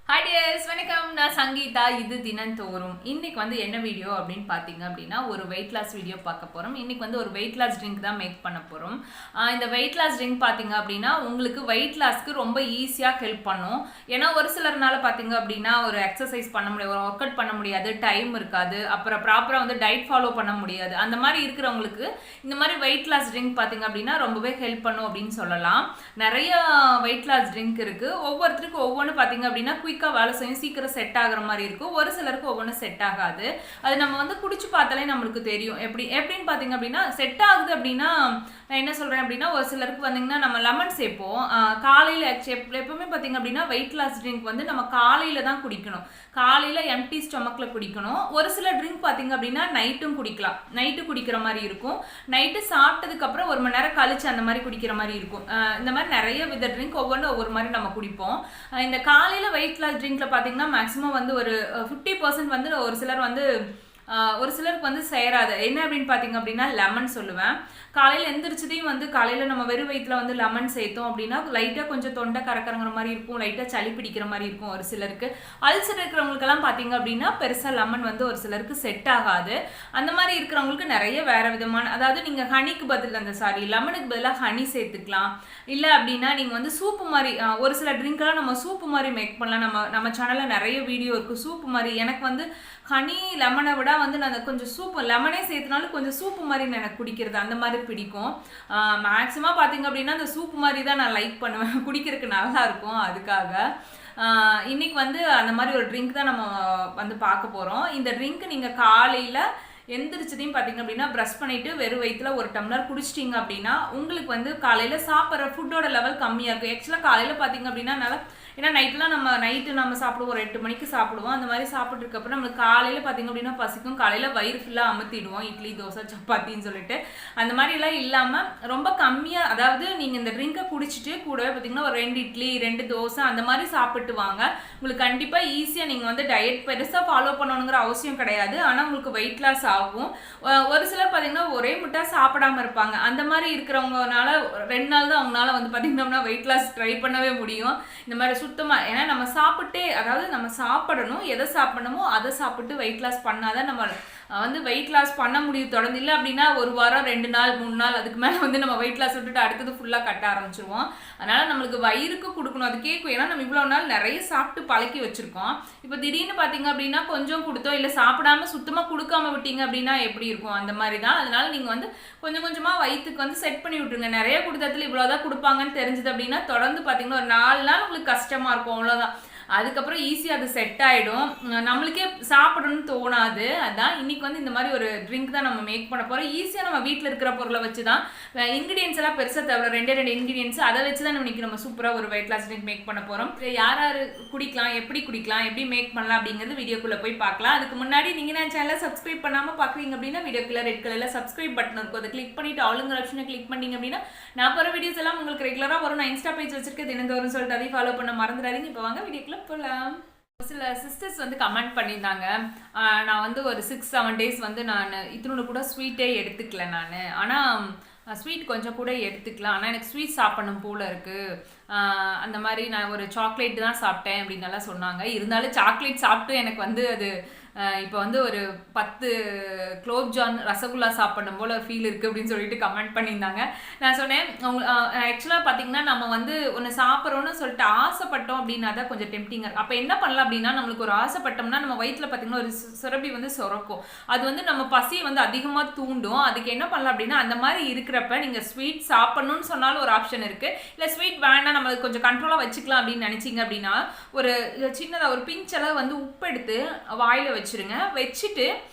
Hi dears, வணக்கம். நான் சங்கீதா. இது தினந்தோறும். இன்னைக்கு வந்து என்ன வீடியோ அப்படின்னு பார்த்தீங்க அப்படின்னா ஒரு வெயிட் லாஸ் வீடியோ பார்க்க போறோம். இன்னைக்கு வந்து ஒரு வெயிட் லாஸ் ட்ரிங்க் தான் மேக் பண்ண போறோம். இந்த வெயிட் லாஸ் ட்ரிங்க் பார்த்தீங்க அப்படின்னா உங்களுக்கு வெயிட் லாஸ்க்கு ரொம்ப ஈஸியா ஹெல்ப் பண்ணும். ஏன்னா ஒரு சிலர்னால பார்த்தீங்க அப்படின்னா ஒரு எக்ஸசைஸ் பண்ண முடியாது, ஒரு ஒர்க் அவுட் பண்ண முடியாது, டைம் இருக்காது, அப்புறம் ப்ராப்பரா வந்து டயட் ஃபாலோ பண்ண முடியாது. அந்த மாதிரி இருக்கிறவங்களுக்கு இந்த மாதிரி வெயிட் லாஸ் ட்ரிங்க் பார்த்தீங்க அப்படின்னா ரொம்பவே ஹெல்ப் பண்ணும் அப்படின்னு சொல்லலாம். நிறைய வெயிட் லாஸ் ட்ரிங்க் இருக்கு. ஒவ்வொருத்தருக்கும் ஒவ்வொன்று பார்த்தீங்க அப்படின்னா வேலை செய்யும், சீக்கிரம் செட் ஆகிற மாதிரி இருக்கும். ஒரு சிலருக்கு ஒவ்வொன்றும் செட் ஆகாது. அது நம்ம வந்து குடிச்சு பார்த்தாலே நம்மளுக்கு தெரியும். எப்படின்னு பார்த்தீங்க அப்படின்னா செட் ஆகுது அப்படின்னா நான் என்ன சொல்றேன் அப்படின்னா ஒரு சிலருக்கு வந்தீங்கன்னா நம்ம லெமன் சேர்ப்போம். காலையில் எப்பவுமே பார்த்தீங்க அப்படின்னா வெயிட் லாஸ் ட்ரிங்க் வந்து நம்ம காலையில தான் குடிக்கணும். காலையில் எம்டி ஸ்டொமக்கில் குடிக்கணும். ஒரு சில ட்ரிங்க் பார்த்தீங்க அப்படின்னா நைட்டும் குடிக்கலாம். நைட்டு குடிக்கிற மாதிரி இருக்கும். நைட்டு சாப்பிட்டதுக்கு அப்புறம் ஒரு மணி நேரம் கழிச்சு அந்த மாதிரி குடிக்கிற மாதிரி இருக்கும். இந்த மாதிரி நிறைய வித ட்ரிங்க் ஒவ்வொன்றும் ஒவ்வொரு மாதிரி நம்ம குடிப்போம். இந்த காலையில் வெயிட் லாஸ் ட்ரிங்க்ல பார்த்தீங்கன்னா மேக்ஸிமம் வந்து ஒரு 50% வந்து ஒரு சிலருக்கு வந்து சேராது. என்ன அப்படின்னு பார்த்தீங்க அப்படின்னா லெமன் சொல்லுவேன். காலையில் எந்திரிச்சதையும் வந்து காலையில் நம்ம வெறும் வயிற்றுல வந்து லெமன் சேர்த்தோம் அப்படின்னா லைட்டாக கொஞ்சம் தொண்டை கறக்கறங்கிற மாதிரி இருக்கும், லைட்டாக சளி பிடிக்கிற மாதிரி இருக்கும். ஒரு சிலருக்கு அல்சர் இருக்கிறவங்களுக்கெல்லாம் பார்த்தீங்க அப்படின்னா பெருசாக லெமன் வந்து ஒரு சிலருக்கு செட் ஆகாது. அந்த மாதிரி இருக்கிறவங்களுக்கு நிறைய வேற விதமான, அதாவது நீங்கள் ஹனிக்கு பதில் லெமனுக்கு பதிலாக ஹனி சேர்த்துக்கலாம். இல்லை அப்படின்னா நீங்கள் வந்து சூப்பு மாதிரி ஒரு சில ட்ரிங்க்கெல்லாம் நம்ம சூப்பு மாதிரி மேக் பண்ணலாம். நம்ம சேனலில் நிறைய வீடியோ இருக்குது சூப்பு மாதிரி. எனக்கு வந்து ஹனி லெமனை விட வந்து நான் கொஞ்சம் சூப்பு லெமனே சேர்த்துனாலும் கொஞ்சம் சூப்பு மாதிரி எனக்கு குடிக்கிறது அந்த மாதிரி பிடிக்கும். மேக்ஸிமம் பார்த்தீங்க அப்படின்னா அந்த சூப்பு மாதிரி தான் நான் லைக் பண்ணுவேன். குடிக்கிறதுக்கு நல்லா இருக்கும். அதுக்காக இன்னைக்கு வந்து அந்த மாதிரி ஒரு ட்ரிங்க் தான் நம்ம வந்து பார்க்க போகிறோம். இந்த ட்ரிங்க் நீங்கள் காலையில் எந்திரிச்சதையும் பார்த்தீங்க அப்படின்னா ப்ரஷ் பண்ணிவிட்டு வெறும் வயிற்றுல ஒரு டம்ளர் குடிச்சிட்டிங்க அப்படின்னா உங்களுக்கு வந்து காலையில் சாப்பிட்ற ஃபுட்டோட லெவல் கம்மியாக இருக்கும். ஆக்சுவலாக காலையில் பார்த்தீங்க அப்படின்னா நல்லா, ஏன்னா நைட்டு நம்ம சாப்பிடுவோம், ஒரு 8 மணிக்கு சாப்பிடுவோம். அந்த மாதிரி சாப்பிட்றதுக்கப்புறம் நம்மளுக்கு காலையில் பார்த்தீங்க அப்படின்னா பசிக்கும். காலையில் வயிறு ஃபுல்லாக அமுத்திடுவோம், இட்லி தோசை சப்பாத்தின்னு சொல்லிட்டு. அந்த மாதிரிலாம் இல்லாமல் ரொம்ப கம்மியாக, அதாவது நீங்கள் இந்த ட்ரிங்கை குடிச்சிட்டு கூடவே பார்த்தீங்கன்னா ஒரு 2 இட்லி 2 தோசை அந்த மாதிரி சாப்பிட்டு வாங்க. உங்களுக்கு கண்டிப்பாக ஈஸியாக நீங்கள் வந்து டயட் பெருசாக ஃபாலோ பண்ணணுங்கிற அவசியம் கிடையாது. ஆனால் உங்களுக்கு வெயிட் லாஸ் ஆகும். ஒரு சிலர் பார்த்தீங்கன்னா ஒரே முட்டை சாப்பிடாம இருப்பாங்க. அந்த மாதிரி இருக்கிறவங்கனால 2 நாள் தான் அவங்களால வந்து பார்த்தீங்கன்னா வெயிட் லாஸ் ட்ரை பண்ணவே முடியும். இந்த மாதிரி சுத்தமாக, ஏன்னா நம்ம சாப்பிட்டே, அதாவது நம்ம சாப்பிடணும், எதை சாப்பிடணுமோ அதை சாப்பிட்டு வெயிட் லாஸ் பண்ணாதான் நம்ம வந்து வெயிட் லாஸ் பண்ண முடியும். தொடர்ந்து இல்லை அப்படின்னா 1 வாரம் 2 நாள் 3 நாள் அதுக்கு மேலே வந்து நம்ம வெயிட் லாஸ் விட்டுட்டு அடுத்தது ஃபுல்லாக கட்ட ஆரம்பிச்சிருவோம். அதனால் நம்மளுக்கு வயிறுக்கு கொடுக்கணும், அது கேட்கும். ஏன்னா நம்ம இவ்வளோ நாள் நிறைய சாப்பிட்டு பழக்கி வச்சுருக்கோம். இப்போ திடீர்னு பார்த்தீங்க அப்படின்னா கொஞ்சம் கொடுத்தோம், இல்லை சாப்பிடாம சுத்தமாக கொடுக்காம விட்டீங்க அப்படின்னா எப்படி இருக்கும், அந்த மாதிரி தான். அதனால் நீங்கள் வந்து கொஞ்சம் கொஞ்சமாக வயிற்றுக்கு வந்து செட் பண்ணி விட்டுருங்க. நிறைய கொடுத்ததுல இவ்வளோதான் கொடுப்பாங்கன்னு தெரிஞ்சது அப்படின்னா தொடர்ந்து பார்த்தீங்கன்னா ஒரு 4 நாள் உங்களுக்கு கஷ்டமாக இருக்கும், அவ்வளோதான். அதுக்கப்புறம் ஈஸியாக அது செட் ஆகிடும். நம்மளுக்கே சாப்பிடணும்னு தோணாது. அதான் இன்னைக்கு வந்து இந்த மாதிரி ஒரு ட்ரிங்க் தான் நம்ம மேக் பண்ண போகிறோம். ஈஸியாக நம்ம வீட்டில் இருக்கிற பொருளை வச்சு தான், இன்க்ரீடியன்ஸ் எல்லாம் பெருசாக தேவை, 2 இன்க்ரீடியன்ஸ், அதை வச்சு தான் இன்னைக்கு நம்ம சூப்பராக ஒரு வெயிட் லாஸ் ட்ரிங்க் மேக் பண்ண போகிறோம். யார் யார் குடிக்கலாம், எப்படி மேக் பண்ணலாம் அப்படிங்கிறது வீடியோக்குள்ளே போய் பார்க்கலாம். அதுக்கு முன்னாடி நீங்கள் நான் சேனலை சப்ஸ்கிரைப் பண்ணாமல் பார்க்குறீங்க அப்படின்னா வீடியோக்குள்ள ரெட் கலரில் சப்ஸ்கிரைப் பட்டன் இருக்கும், அதை கிளிக் பண்ணிட்டு ஆளுங்கிற ஆப்ஷனை கிளிக் பண்ணிங்க அப்படின்னா நான் போகிற வீடியோஸ் எல்லாம் உங்களுக்கு ரெகுலராக வரும். நான் இன்ஸ்டா பேஜ் வச்சிருக்கேன் தினந்தோறும் சொல்லிட்டு அதையும் ஃபாலோ பண்ண மறந்துடாதீங்க. இப்போ வாங்க வீடியோக்குள்ள போகலாம். சில சிஸ்டர்ஸ் வந்து கமெண்ட் பண்ணியிருந்தாங்க, நான் வந்து ஒரு 6-7 டேஸ் வந்து நான் இதனோட கூட ஸ்வீட்டே எடுத்துக்கல. ஆனால் ஸ்வீட் கொஞ்சம் கூட எடுத்துக்கலாம், ஆனால் எனக்கு ஸ்வீட் சாப்பிடணும் போல் இருக்குது. அந்த மாதிரி நான் ஒரு சாக்லேட் தான் சாப்பிட்டேன் அப்படின்னு எல்லாம் சொன்னாங்க. இருந்தாலும் சாக்லேட் சாப்பிட்டு எனக்கு வந்து அது இப்போ வந்து ஒரு 10 குலோப்ஜான் ரசகுல்லா சாப்பிடணும் போல் ஃபீல் இருக்குது அப்படின்னு சொல்லிட்டு கமெண்ட் பண்ணியிருந்தாங்க. நான் சொன்னேன், ஆக்சுவலாக பார்த்தீங்கன்னா நம்ம வந்து ஒன்று சாப்பிட்றோன்னு சொல்லிட்டு ஆசைப்பட்டோம் அப்படின்னா தான் கொஞ்சம் டெம்டிங்காக. அப்போ என்ன பண்ணலாம் அப்படின்னா, நம்மளுக்கு ஒரு ஆசைப்பட்டோம்னா நம்ம வயிற்றில் பார்த்தீங்கன்னா ஒரு சுரப்பி வந்து சுரக்கும். அது வந்து நம்ம பசியை வந்து அதிகமாக தூண்டும். அதுக்கு என்ன பண்ணலாம் அப்படின்னா, அந்த மாதிரி இருக்கிறப்ப நீங்கள் ஸ்வீட் சாப்பிடணும்னு சொன்னாலும் ஒரு ஆப்ஷன் இருக்குது. இல்லை ஸ்வீட் வேண்டாம் நம்ம கொஞ்சம் கண்ட்ரோலாக வச்சுக்கலாம் அப்படின்னு நினச்சிங்க அப்படின்னா ஒரு சின்னதாக ஒரு பிஞ்ச் அளவு வந்து உப்பு எடுத்து வாயில் வச்சுட்டு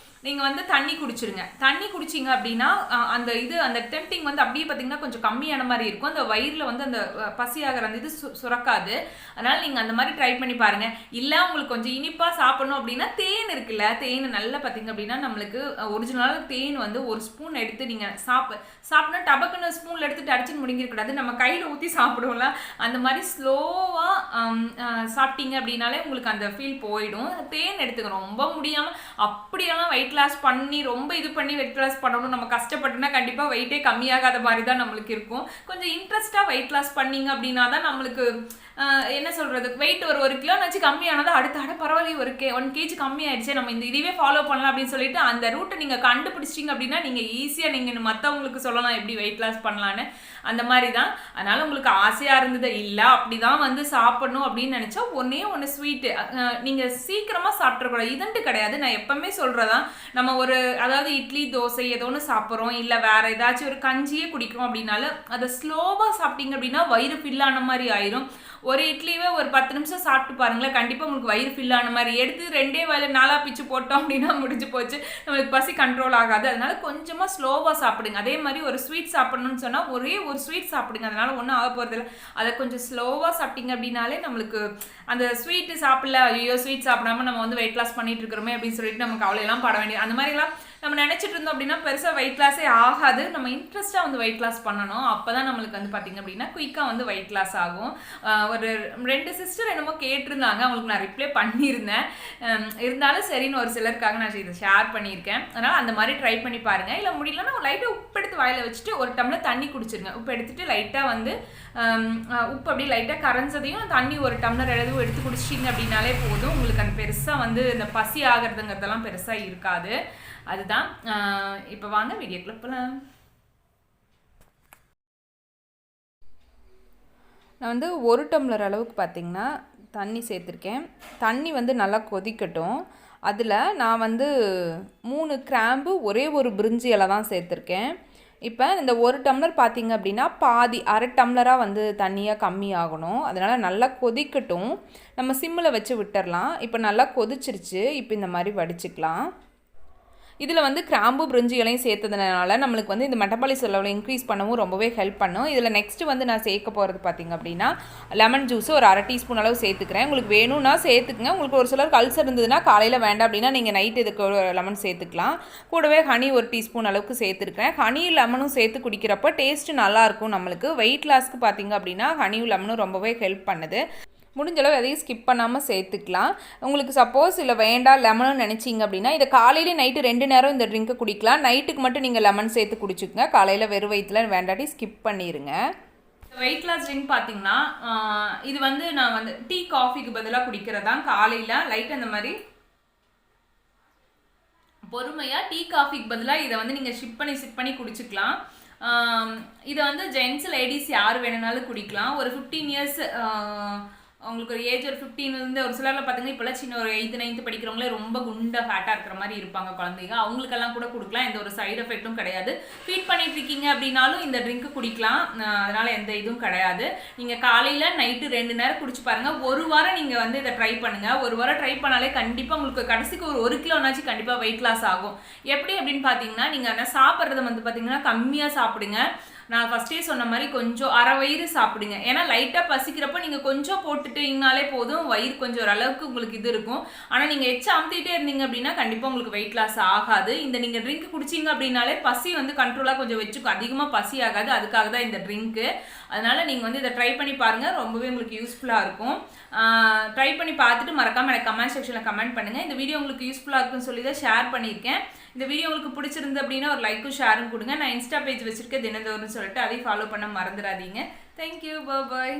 நீங்கள் வந்து தண்ணி குடிச்சிருங்க. தண்ணி குடிச்சிங்க அப்படின்னா அந்த டெம்டிங் வந்து அப்படியே பார்த்தீங்கன்னா கொஞ்சம் கம்மியான மாதிரி இருக்கும். அந்த வயிறில் வந்து அந்த பசியாகிற அந்த இது சுரக்காது. அதனால் நீங்கள் அந்த மாதிரி ட்ரை பண்ணி பாருங்கள். இல்லை உங்களுக்கு கொஞ்சம் இனிப்பாக சாப்பிடணும் அப்படின்னா தேன் இருக்குல்ல, தேன் நல்லா பார்த்தீங்க அப்படின்னா நம்மளுக்கு ஒரிஜினலாக தேன் வந்து ஒரு ஸ்பூன் எடுத்து நீங்கள் சாப்பிட்னா டபக்குன்னு ஸ்பூனில் எடுத்துட்டு அடிச்சுன்னு முடிங்கிருக்கூடாது. நம்ம கையில் ஊற்றி சாப்பிடுவோம்ல, அந்த மாதிரி ஸ்லோவாக சாப்பிட்டீங்க அப்படின்னாலே உங்களுக்கு அந்த ஃபீல் போயிடும். தேன் எடுத்துக்கணும். ரொம்ப முடியாமல் அப்படியெல்லாம் வெயிட் லாஸ் பண்ணி ரொம்ப இது பண்ணி வெயிட் லாஸ் பண்ணணும் நம்ம கஷ்டப்பட்டுனா கண்டிப்பாக வெயிட்டே கம்மியாகாத மாதிரி தான் நம்மளுக்கு இருக்கும். கொஞ்சம் இன்ட்ரெஸ்ட்டாக வெயிட் லாஸ் பண்ணிங்க அப்படின்னா தான் நம்மளுக்கு என்ன சொல்கிறது, வெயிட் ஒரு 1 கிலோனாச்சு கம்மியானதா அடுத்த பரவாயில்ல 1 கேஜி கம்மியாயிடுச்சு, நம்ம இதுவே ஃபாலோ பண்ணலாம் அப்படின்னு சொல்லிட்டு அந்த ரூட்டை நீங்கள் கண்டுபிடிச்சிட்டிங்க அப்படின்னா நீங்கள் ஈஸியாக நீங்கள் மற்றவங்களுக்கு சொல்லலாம் எப்படி வெயிட் லாஸ் பண்ணலான்னு. அந்த மாதிரி தான். அதனால் உங்களுக்கு ஆசையாக இருந்தது இல்லை அப்படி தான் வந்து சாப்பிடணும் அப்படின்னு நினச்சா ஒன்று ஸ்வீட்டு நீங்கள் சீக்கிரமாக சாப்பிட்றக்கூடாது. இதுன்ட்டு கிடையாது, நான் எப்போவுமே சொல்கிறதான். நம்ம அதாவது இட்லி தோசை ஏதோ ஒன்று சாப்பிட்றோம், இல்லை வேறு ஏதாச்சும் ஒரு கஞ்சியே குடிக்கிறோம் அப்படின்னாலும் அதை ஸ்லோவாக சாப்பிட்டீங்க அப்படின்னா வயிறு ஃபில்லான மாதிரி ஆயிரும். ஒரு இட்லியே ஒரு 10 நிமிஷம் சாப்பிட்டு பாருங்களேன், கண்டிப்பாக உங்களுக்கு வயிறு ஃபில்லான மாதிரி. எடுத்து 2 வேளை 4 பிச்சு போட்டோம் அப்படின்னா முடிஞ்சு போச்சு, நம்மளுக்கு பசி கண்ட்ரோல் ஆகாது. அதனால கொஞ்சமாக ஸ்லோவாக சாப்பிடுங்க. அதே மாதிரி ஒரு ஸ்வீட் சாப்பிடணும்னு சொன்னால் ஒரே ஒரு ஸ்வீட் சாப்பிடுங்க, அதனால ஒன்றும் ஆக போகிறதில்ல. அதை கொஞ்சம் ஸ்லோவாக சாப்பிட்டீங்க அப்படின்னாலே நம்மளுக்கு அந்த ஸ்வீட்டு சாப்பிடல, ஐயோ ஸ்வீட் சாப்பிடாம நம்ம வந்து வெயிட் லாஸ் பண்ணிட்டு இருக்கிறோமே அப்படின்னு சொல்லிட்டு நமக்கு கவலையெல்லாம் பட வேண்டியது. அந்த மாதிரிலாம் நம்ம நினச்சிட்டு இருந்தோம் அப்படின்னா பெருசாக வெயிட் லாஸே ஆகாது. நம்ம இன்ட்ரெஸ்ட்டாக வந்து வெயிட் லாஸ் பண்ணணும், அப்போ தான் நம்மளுக்கு வந்து பார்த்திங்க அப்படின்னா குயிக்காக வந்து வெயிட் லாஸ் ஆகும். ஒரு 2 சிஸ்டர் என்னமோ கேட்டிருந்தாங்க, அவங்களுக்கு நான் ரிப்ளை பண்ணியிருந்தேன். இருந்தாலும் சரின்னு ஒரு சிலருக்காக நான் இதை ஷேர் பண்ணியிருக்கேன். அதனால் அந்த மாதிரி ட்ரை பண்ணி பாருங்கள். இல்லை முடியலன்னா லைட்டாக உப்பு எடுத்து வாயில் வச்சுட்டு 1 டம்ளர் தண்ணி குடிச்சிருங்க. உப்பு எடுத்துகிட்டு லைட்டாக வந்து உப்பு அப்படியே லைட்டாக கரைஞ்சதையும் தண்ணி 1 டம்ளர் அளவு எடுத்து குடிச்சிட்டிங்க அப்படின்னாலே போதும். உங்களுக்கு அந்த பெருசாக வந்து இந்த பசி ஆகிறதுங்கிறதெல்லாம் பெருசாக இருக்காது. அதுதான். இப்போ வாங்க வீடியோக்குள்ள போகலாம். நான் வந்து 1 டம்ளர் அளவுக்கு பார்த்திங்கன்னா தண்ணி சேர்த்துருக்கேன். தண்ணி வந்து நல்லா கொதிக்கட்டும். அதில் நான் வந்து 3 கிராம்பு ஒரே ஒரு பிரிஞ்சி இலை தான் சேர்த்துருக்கேன். இப்போ இந்த 1 டம்ளர் பார்த்திங்க அப்படின்னா பாதி அரை டம்ளராக வந்து தண்ணியாக கம்மி ஆகணும். அதனால் நல்லா கொதிக்கட்டும், நம்ம சிம்மில் வச்சு விட்டுடலாம். இப்போ நல்லா கொதிச்சிருச்சு. இப்போ இந்த மாதிரி வடிச்சுக்கலாம். இதில் வந்து கிராம்பு பிரிஞ்சி இலையும் சேர்த்ததுனால நம்மளுக்கு வந்து இந்த மெட்டபாலிசம் லெவலை இன்க்ரீஸ் பண்ணவும் ரொம்பவே ஹெல்ப் பண்ணும். இதில் நெக்ஸ்ட்டு வந்து நான் சேர்க்க போகிறது பார்த்திங்க அப்படின்னா லெமன் ஜூஸு ஒரு அரை டீஸ்பூன் அளவு சேர்த்துக்கிறேன். உங்களுக்கு வேணும்னா சேர்த்துக்குங்க. உங்களுக்கு ஒரு சிலர் அல்சர் இருந்ததுன்னா காலையில் வேண்டாம் அப்படின்னா நீங்கள் நைட்டு இதுக்கு லெமன் சேர்த்துக்கலாம். கூடவே ஹனி 1 டீஸ்பூன் அளவுக்கு சேர்த்துருக்கேன். ஹனி லெமனும் சேர்த்து குடிக்கிறப்ப டேஸ்ட்டு நல்லாயிருக்கும். நம்மளுக்கு வெயிட் லாஸ்க்கு பார்த்திங்க அப்படின்னா ஹனியும் லெமனும் ரொம்பவே ஹெல்ப் பண்ணுது. முடிஞ்சளவு எதையும் ஸ்கிப் பண்ணாமல் சேர்த்துக்கலாம். உங்களுக்கு சப்போஸ் இல்லை வேண்டாம் லெமனும் நினச்சிங்க அப்படின்னா இதை காலையிலே நைட்டு 2 நேரம் இந்த ட்ரிங்க்கை குடிக்கலாம். நைட்டுக்கு மட்டும் நீங்கள் லெமன் சேர்த்து குடிச்சுக்கோங்க. காலையில் வெறும் வயிற்றில் வேண்டாட்டி ஸ்கிப் பண்ணிடுங்க. வெயிட் லாஸ் ட்ரிங்க் பார்த்தீங்கன்னா இது வந்து நான் வந்து டீ காஃபிக்கு பதிலாக குடிக்கிறதா. காலையில் லைட் அந்த மாதிரி பொறுமையாக டீ காஃபிக்கு பதிலாக இதை வந்து நீங்கள் சிப் பண்ணி குடிச்சிக்கலாம். இதை வந்து ஜென்ட்ஸ் லேடிஸ் யார் வேணுனாலும் குடிக்கலாம். ஒரு 15 இயர்ஸ் அவங்களுக்கு ஒரு ஏஜ் ஒரு 15லேருந்து ஒரு சிலரில் பார்த்தீங்கன்னா இப்போல்லாம் சின்ன ஒரு 8th 9th படிக்கிறவங்களே ரொம்ப குண்டாக ஃபேட்டாக இருக்கிற மாதிரி இருப்பாங்க குழந்தைங்க. அவங்களுக்கெல்லாம் கூட கொடுக்கலாம். எந்த ஒரு சைடு எஃபெக்ட்டும் கிடையாது. ஃபீட் பண்ணிட்டு இருக்கீங்க அப்படின்னாலும் இந்த ட்ரிங்க்கு குடிக்கலாம். அதனால் எந்த இதுவும் கிடையாது. நீங்கள் காலையில் நைட்டு 2 நேரம் குடிச்சு பாருங்கள். 1 வாரம் நீங்கள் வந்து இதை ட்ரை பண்ணுங்கள். 1 வாரம் ட்ரை பண்ணாலே கண்டிப்பாக உங்களுக்கு கடைசிக்கு ஒரு 1 கிலோனாச்சும் கண்டிப்பாக வெயிட் லாஸ் ஆகும். எப்படி அப்படின்னு பார்த்தீங்கன்னா நீங்கள் ஆனால் சாப்பிட்றத வந்து பார்த்தீங்கன்னா கம்மியாக சாப்பிடுங்க. நான் ஃபஸ்ட்டே சொன்ன மாதிரி கொஞ்சம் அரை வயிறு சாப்பிடுங்க. ஏன்னா லைட்டாக பசிக்கிறப்போ நீங்கள் கொஞ்சம் போட்டுட்டீங்கனாலே போதும், வயிறு கொஞ்சம் ஓரளவுக்கு உங்களுக்கு இது இருக்கும். ஆனால் நீங்கள் எச்சா அமுத்திட்டே இருந்தீங்க அப்படின்னா கண்டிப்பாக உங்களுக்கு வெயிட் லாஸ் ஆகாது. இந்த நீங்கள் ட்ரிங்க் குடிச்சிங்க அப்படின்னாலே பசி வந்து கண்ட்ரோலாக கொஞ்சம் வச்சுக்கும், அதிகமாக பசி ஆகாது. அதுக்காக தான் இந்த ட்ரிங்க்கு. அதனால் நீங்கள் வந்து இதை ட்ரை பண்ணி பாருங்கள், ரொம்பவே உங்களுக்கு யூஸ்ஃபுல்லாக இருக்கும். ட்ரை பண்ணி பார்த்துட்டு மறக்காமல் எனக்கு கமெண்ட் செக்ஷனில் கமெண்ட் பண்ணுங்கள். இந்த வீடியோ உங்களுக்கு யூஸ்ஃபுல்லாக இருக்குன்னு சொல்லி தான் ஷேர் பண்ணியிருக்கேன். இந்த வீடியோ உங்களுக்கு பிடிச்சிருந்து அப்படின்னா ஒரு லைக்கும் ஷேரும் கொடுங்க. நான் இன்ஸ்டா பேஜ் வச்சுருக்கேன் தினந்தோறும் சொல்லிட்டு அதையும் ஃபாலோ பண்ண மறந்துடாதீங்க. தேங்க்யூ, பாய்.